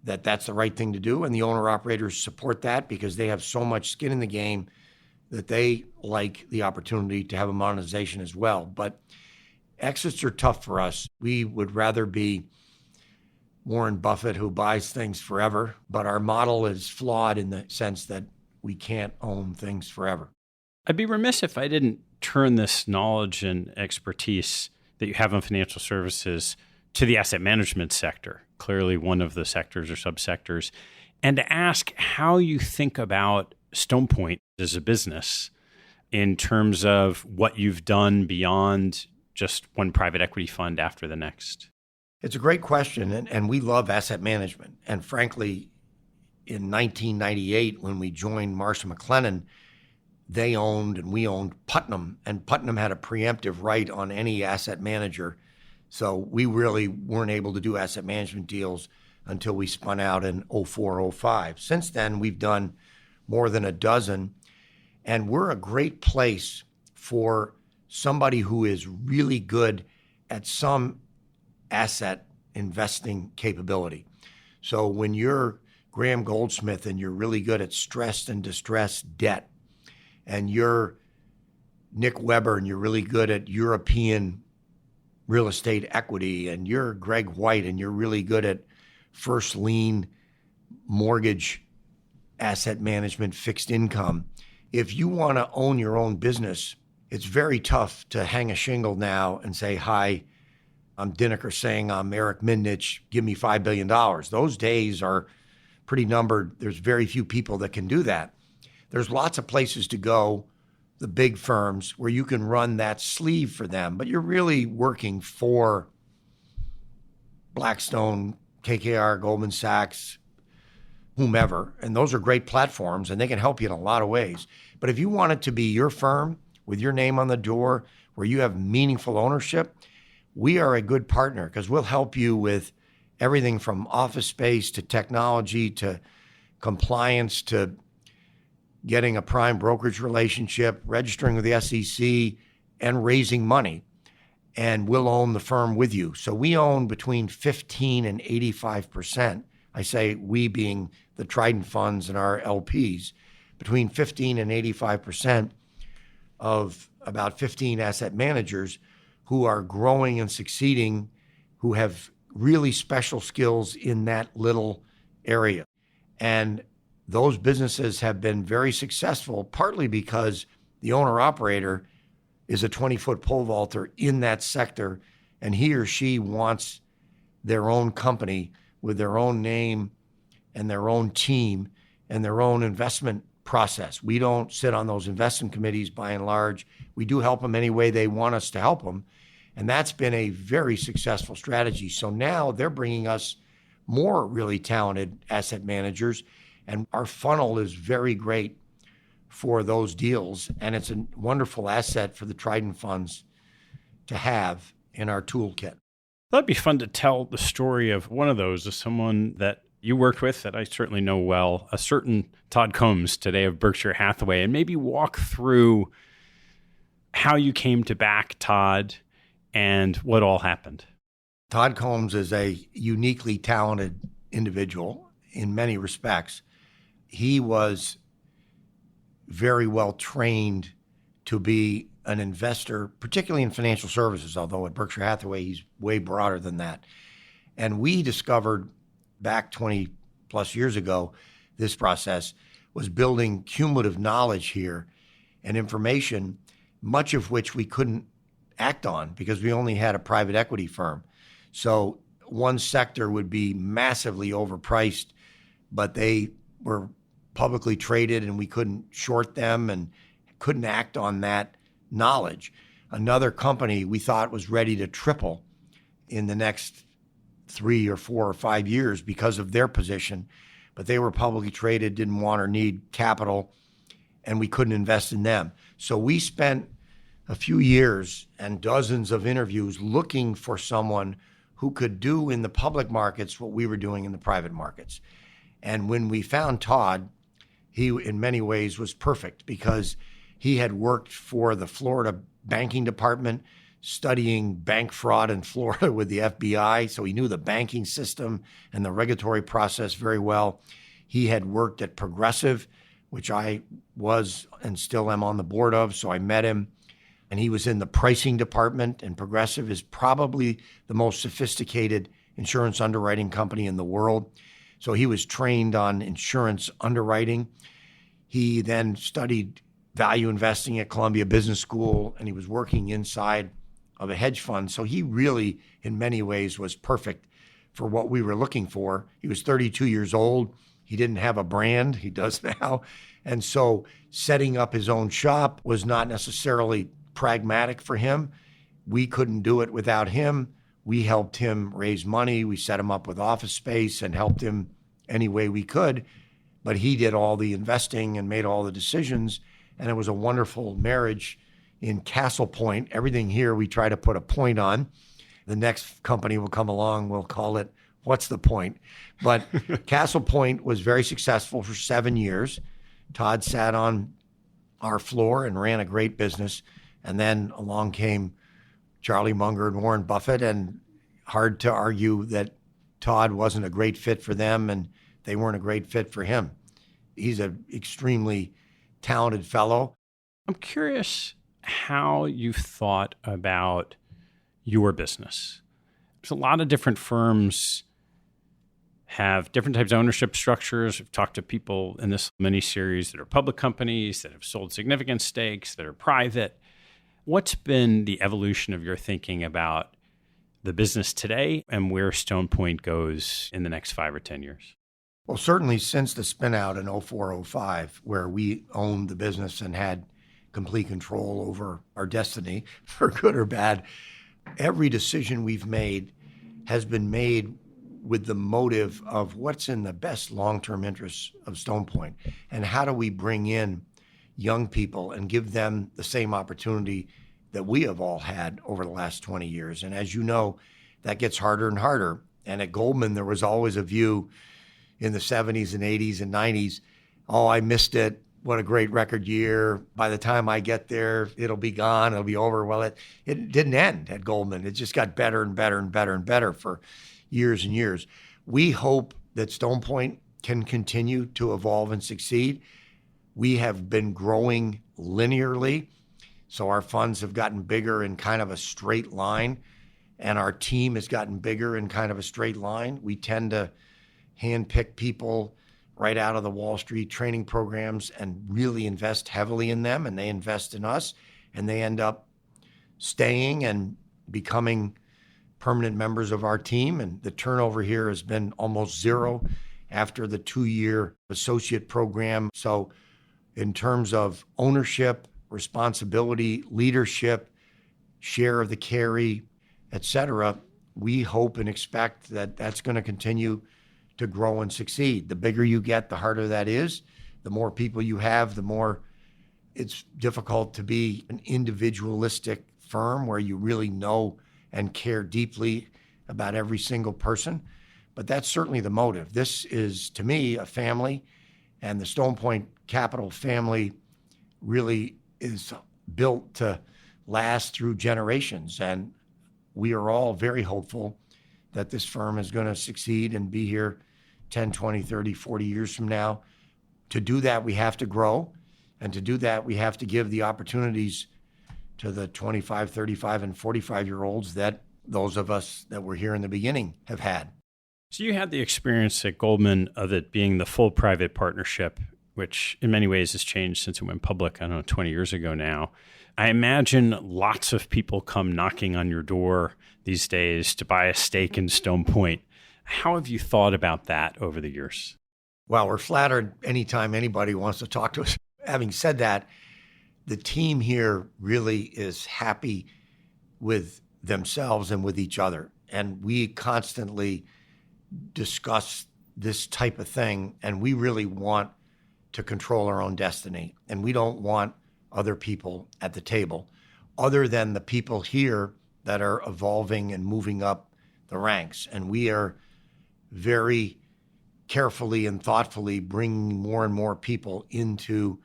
that that's the right thing to do. And the owner-operators support that because they have so much skin in the game that they like the opportunity to have a monetization as well. But exits are tough for us. We would rather be Warren Buffett, who buys things forever, but our model is flawed in the sense that we can't own things forever. I'd be remiss if I didn't turn this knowledge and expertise that you have in financial services to the asset management sector, clearly one of the sectors or subsectors, and to ask how you think about Stone Point as a business in terms of what you've done beyond just one private equity fund after the next. It's a great question, and we love asset management. And frankly, in 1998, when we joined Marsh McLellan, they owned and we owned Putnam, and Putnam had a preemptive right on any asset manager. So we really weren't able to do asset management deals until we spun out in 04, 05. Since then, we've done more than a dozen, and we're a great place for somebody who is really good at some asset investing capability. So when you're Graham Goldsmith and you're really good at stressed and distressed debt, and you're Nick Weber and you're really good at European real estate equity, and you're Greg White and you're really good at first lien mortgage asset management, fixed income. If you want to own your own business, it's very tough to hang a shingle now and say, hi, I'm Dinnicker saying I'm Eric Mindich, give me $5 billion. Those days are pretty numbered. There's very few people that can do that. There's lots of places to go, the big firms, where you can run that sleeve for them, but you're really working for Blackstone, KKR, Goldman Sachs, whomever. And those are great platforms and they can help you in a lot of ways. But if you want it to be your firm with your name on the door, where you have meaningful ownership, we are a good partner because we'll help you with everything from office space to technology to compliance to getting a prime brokerage relationship, registering with the SEC, and raising money. And we'll own the firm with you. So we own between 15 and 85%. I say we being the Trident Funds and our LPs, between 15 and 85% of about 15 asset managers who are growing and succeeding, who have really special skills in that little area. And those businesses have been very successful, partly because the owner-operator is a 20-foot pole vaulter in that sector, and he or she wants their own company with their own name and their own team and their own investment process. We don't sit on those investment committees by and large. We do help them any way they want us to help them. And that's been a very successful strategy. So now they're bringing us more really talented asset managers, and our funnel is very great for those deals. And it's a wonderful asset for the Trident Funds to have in our toolkit. That'd be fun to tell the story of one of those, as someone that you worked with that I certainly know well, a certain Todd Combs today of Berkshire Hathaway, and maybe walk through how you came to back Todd and what all happened. Todd Combs is a uniquely talented individual in many respects. He was very well trained to be an investor, particularly in financial services, although at Berkshire Hathaway, he's way broader than that. And we discovered back 20 plus years ago, this process was building cumulative knowledge here and information, much of which we couldn't act on because we only had a private equity firm. So one sector would be massively overpriced, but they were publicly traded and we couldn't short them and couldn't act on that knowledge. Another company we thought was ready to triple in the next 3 or 4 or 5 years because of their position, but they were publicly traded, didn't want or need capital, and we couldn't invest in them. So we spent a few years and dozens of interviews looking for someone who could do in the public markets what we were doing in the private markets. And when we found Todd, he in many ways was perfect because he had worked for the Florida banking department, studying bank fraud in Florida with the FBI. So he knew the banking system and the regulatory process very well. He had worked at Progressive, which I was and still am on the board of. So I met him, and he was in the pricing department, and Progressive is probably the most sophisticated insurance underwriting company in the world. So he was trained on insurance underwriting. He then studied value investing at Columbia Business School, and he was working inside of a hedge fund. So he really, in many ways, was perfect for what we were looking for. He was 32 years old. He didn't have a brand. He does now. And so setting up his own shop was not necessarily pragmatic for him. We couldn't do it without him. We helped him raise money. We set him up with office space and helped him any way we could. But he did all the investing and made all the decisions. And it was a wonderful marriage in Castle Point. Everything here we try to put a point on. The next company will come along, we'll call it What's the Point? But Castle Point was very successful for 7 years. Todd sat on our floor and ran a great business. And then along came Charlie Munger and Warren Buffett, and hard to argue that Todd wasn't a great fit for them and they weren't a great fit for him. He's an extremely talented fellow. I'm curious how you've thought about your business. There's a lot of different firms have different types of ownership structures. We've talked to people in this mini-series that are public companies, that have sold significant stakes, that are private. What's been the evolution of your thinking about the business today and where Stone Point goes in the next 5 or 10 years? Well, certainly since the spin out in 04-05, where we owned the business and had complete control over our destiny, for good or bad, every decision we've made has been made with the motive of what's in the best long-term interests of Stone Point, and how do we bring in young people and give them the same opportunity that we have all had over the last 20 years. And as you know, that gets harder and harder. And at Goldman, there was always a view in the 70s and 80s and 90s, oh, I missed it. What a great record year. By the time I get there, it'll be gone. It'll be over. Well, it didn't end at Goldman. It just got better and better and better and better for years and years. We hope that Stone Point can continue to evolve and succeed. We have been growing linearly. So our funds have gotten bigger in kind of a straight line, and our team has gotten bigger in kind of a straight line. We tend to handpick people right out of the Wall Street training programs and really invest heavily in them, and they invest in us, and they end up staying and becoming permanent members of our team. And the turnover here has been almost zero after the 2-year associate program. So in terms of ownership, responsibility, leadership, share of the carry, et cetera, we hope and expect that that's going to continue to grow and succeed. The bigger you get, the harder that is. The more people you have, the more it's difficult to be an individualistic firm where you really know and care deeply about every single person. But that's certainly the motive. This is, to me, a family, and the Stone Point Capital family really is built to last through generations. And we are all very hopeful that this firm is going to succeed and be here 10, 20, 30, 40 years from now. To do that, we have to grow. And to do that, we have to give the opportunities to the 25, 35, and 45-year-olds that those of us that were here in the beginning have had. So you had the experience at Goldman of it being the full private partnership, which in many ways has changed since it went public, I don't know, 20 years ago now. I imagine lots of people come knocking on your door these days to buy a stake in Stone Point. How have you thought about that over the years? Well, we're flattered anytime anybody wants to talk to us. Having said that, the team here really is happy with themselves and with each other. And we constantly discuss this type of thing, and we really want to control our own destiny. And we don't want other people at the table, other than the people here that are evolving and moving up the ranks. And we are very carefully and thoughtfully bringing more and more people into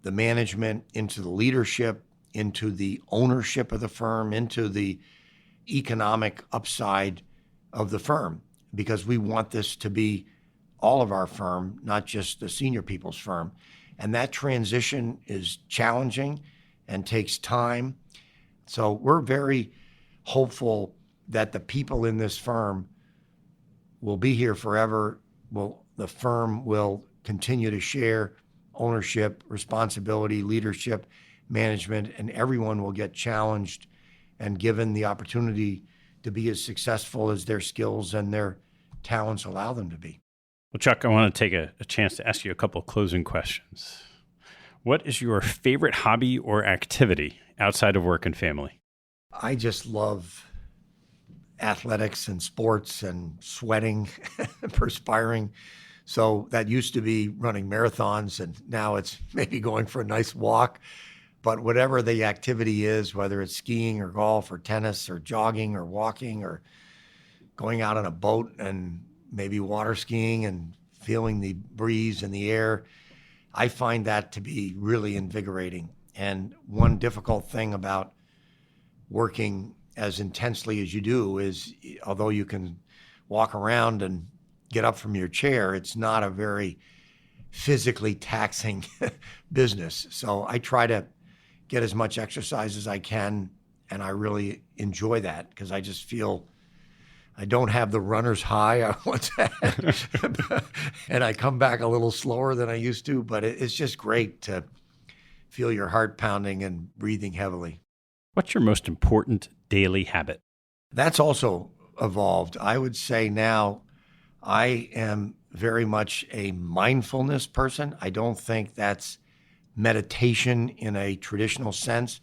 the management, into the leadership, into the ownership of the firm, into the economic upside of the firm, because we want this to be all of our firm, not just the senior people's firm. And that transition is challenging and takes time. So we're very hopeful that the people in this firm will be here forever. The firm will continue to share ownership, responsibility, leadership, management, and everyone will get challenged and given the opportunity to be as successful as their skills and their talents allow them to be. Well, Chuck, I want to take a chance to ask you a couple of closing questions. What is your favorite hobby or activity outside of work and family? I just love athletics and sports and sweating, perspiring. So that used to be running marathons, and now it's maybe going for a nice walk. But whatever the activity is, whether it's skiing or golf or tennis or jogging or walking or going out on a boat and maybe water skiing and feeling the breeze in the air, I find that to be really invigorating. And one difficult thing about working as intensely as you do is, although you can walk around and get up from your chair, it's not a very physically taxing business. So I try to get as much exercise as I can, and I really enjoy that because I just feel I don't have the runner's high I once had, and I come back a little slower than I used to, but it's just great to feel your heart pounding and breathing heavily. What's your most important daily habit? That's also evolved. I would say now I am very much a mindfulness person. I don't think that's meditation in a traditional sense,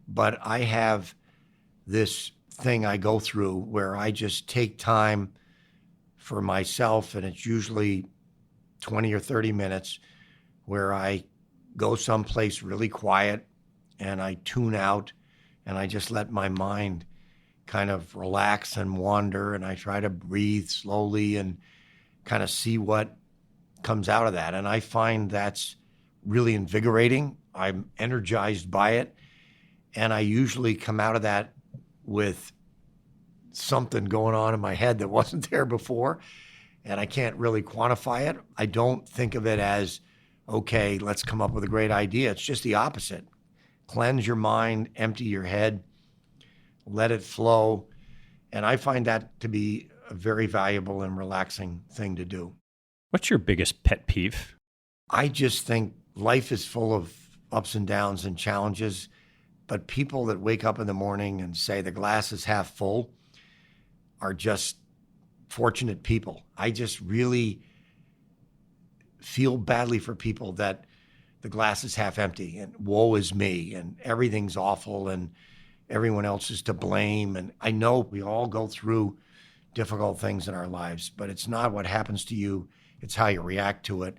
but I have this thing I go through where I just take time for myself, and it's usually 20 or 30 minutes where I go someplace really quiet and I tune out and I just let my mind kind of relax and wander, and I try to breathe slowly and kind of see what comes out of that. And I find that's really invigorating. I'm energized by it. And I usually come out of that with something going on in my head that wasn't there before. And I can't really quantify it. I don't think of it as, okay, let's come up with a great idea. It's just the opposite. Cleanse your mind, empty your head, let it flow. And I find that to be a very valuable and relaxing thing to do. What's your biggest pet peeve? I just think life is full of ups and downs and challenges, but people that wake up in the morning and say the glass is half full are just fortunate people. I just really feel badly for people that the glass is half empty and woe is me and everything's awful and everyone else is to blame. And I know we all go through difficult things in our lives, but it's not what happens to you, it's how you react to it.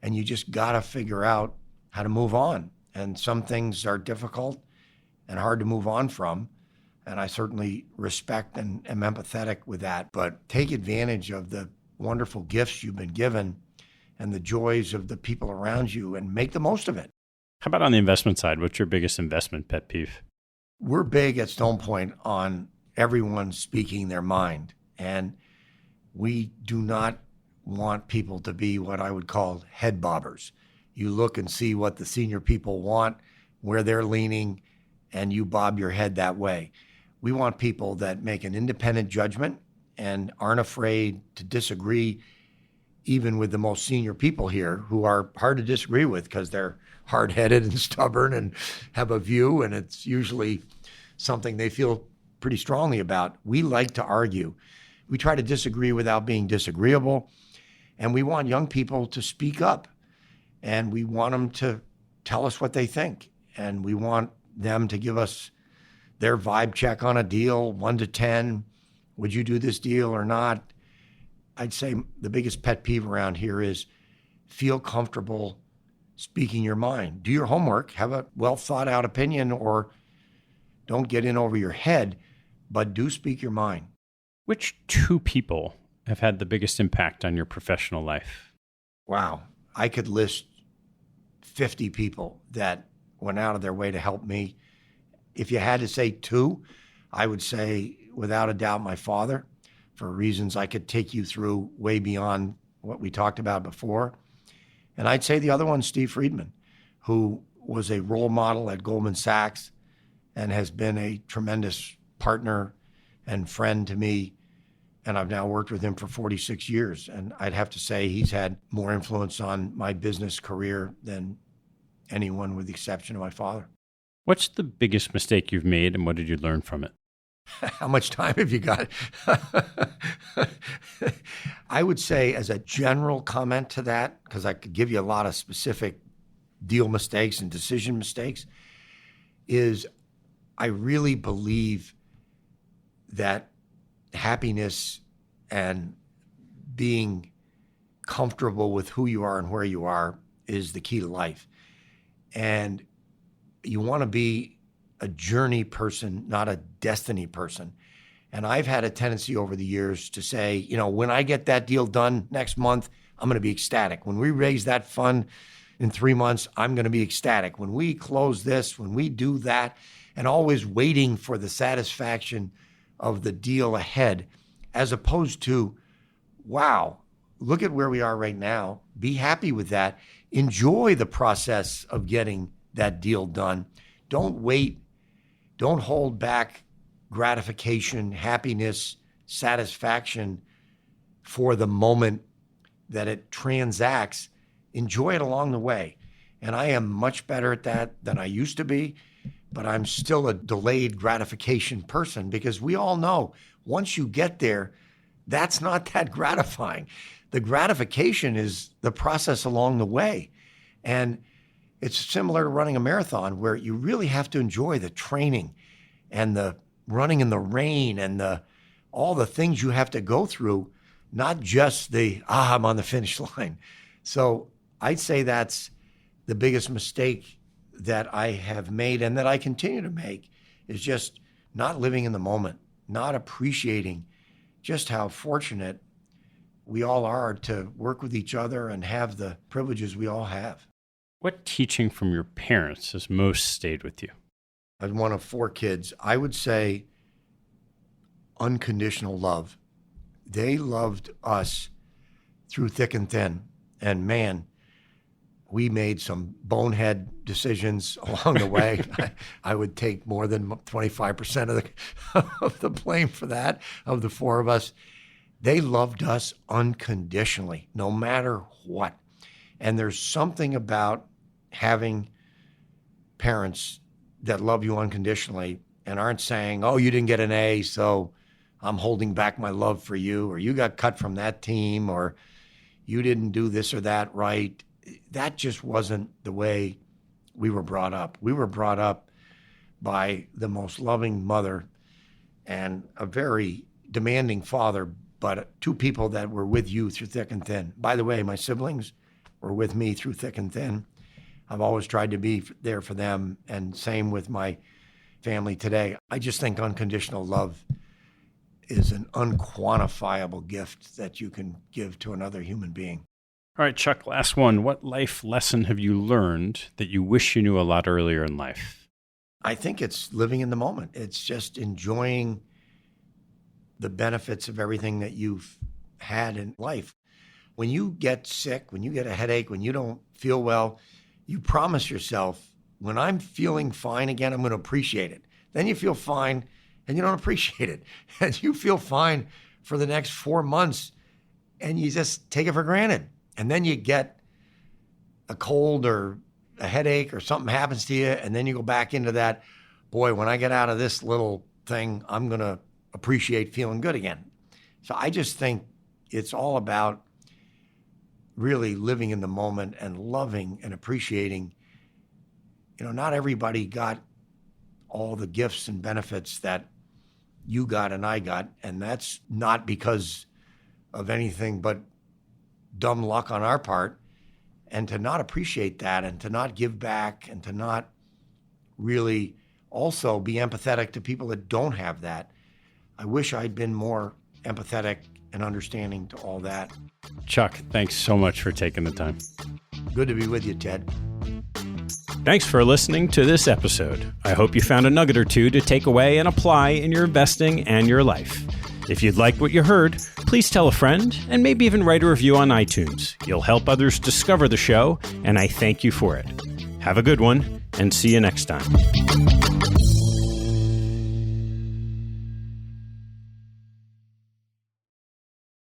And you just gotta figure out how to move on. And some things are difficult and hard to move on from. And I certainly respect and am empathetic with that, but take advantage of the wonderful gifts you've been given and the joys of the people around you and make the most of it. How about on the investment side? What's your biggest investment pet peeve? We're big at Stone Point on everyone speaking their mind. And we do not want people to be what I would call head bobbers. You look and see what the senior people want, where they're leaning, and you bob your head that way. We want people that make an independent judgment and aren't afraid to disagree even with the most senior people here, who are hard to disagree with because they're hard-headed and stubborn and have a view, and it's usually something they feel pretty strongly about. We like to argue. We try to disagree without being disagreeable, and we want young people to speak up, and we want them to tell us what they think, and we want them to give us their vibe check on a deal, 1 to 10. Would you do this deal or not? I'd say the biggest pet peeve around here is feel comfortable speaking your mind. Do your homework, have a well thought out opinion, or don't get in over your head, but do speak your mind. Which two people have had the biggest impact on your professional life? Wow. I could list 50 people that went out of their way to help me. If you had to say two, I would say without a doubt my father, for reasons I could take you through way beyond what we talked about before. And I'd say the other one, Steve Friedman, who was a role model at Goldman Sachs and has been a tremendous partner and friend to me. And I've now worked with him for 46 years. And I'd have to say he's had more influence on my business career than anyone, with the exception of my father. What's the biggest mistake you've made, and what did you learn from it? How much time have you got? I would say, as a general comment to that, because I could give you a lot of specific deal mistakes and decision mistakes, is I really believe that happiness and being comfortable with who you are and where you are is the key to life. And you want to be a journey person, not a destiny person. And I've had a tendency over the years to say, when I get that deal done next month, I'm going to be ecstatic. When we raise that fund in 3 months, I'm going to be ecstatic. When we close this, when we do that, and always waiting for the satisfaction of the deal ahead, as opposed to, wow, look at where we are right now. Be happy with that. Enjoy the process of getting that deal done. Don't wait. Don't hold back gratification, happiness, satisfaction for the moment that it transacts. Enjoy it along the way. And I am much better at that than I used to be, but I'm still a delayed gratification person, because we all know once you get there, that's not that gratifying. The gratification is the process along the way. And it's similar to running a marathon, where you really have to enjoy the training and the running in the rain and all the things you have to go through, not just I'm on the finish line. So I'd say that's the biggest mistake that I have made and that I continue to make, is just not living in the moment, not appreciating just how fortunate we all are to work with each other and have the privileges we all have. What teaching from your parents has most stayed with you? I'm one of 4 kids. I would say unconditional love. They loved us through thick and thin. And man, we made some bonehead decisions along the way. I would take more than 25% of the blame for that, of the 4 of us. They loved us unconditionally, no matter what. And there's something about having parents that love you unconditionally and aren't saying, oh, you didn't get an A, so I'm holding back my love for you, or you got cut from that team, or you didn't do this or that right. That just wasn't the way we were brought up. We were brought up by the most loving mother and a very demanding father, but 2 people that were with you through thick and thin. By the way, my siblings were with me through thick and thin. I've always tried to be there for them, and same with my family today. I just think unconditional love is an unquantifiable gift that you can give to another human being. All right, Chuck, last one. What life lesson have you learned that you wish you knew a lot earlier in life? I think it's living in the moment. It's just enjoying the benefits of everything that you've had in life. When you get sick, when you get a headache, when you don't feel well, you promise yourself, when I'm feeling fine again, I'm going to appreciate it. Then you feel fine and you don't appreciate it. And you feel fine for the next 4 months and you just take it for granted. And then you get a cold or a headache or something happens to you, and then you go back into that, boy, when I get out of this little thing, I'm going to appreciate feeling good again. So I just think it's all about really living in the moment and loving and appreciating. Not everybody got all the gifts and benefits that you got and I got, and that's not because of anything but dumb luck on our part. And to not appreciate that and to not give back and to not really also be empathetic to people that don't have that. I wish I'd been more empathetic and understanding to all that. Chuck, thanks so much for taking the time. Good to be with you, Ted. Thanks for listening to this episode. I hope you found a nugget or two to take away and apply in your investing and your life. If you'd like what you heard, please tell a friend and maybe even write a review on iTunes. You'll help others discover the show, and I thank you for it. Have a good one, and see you next time.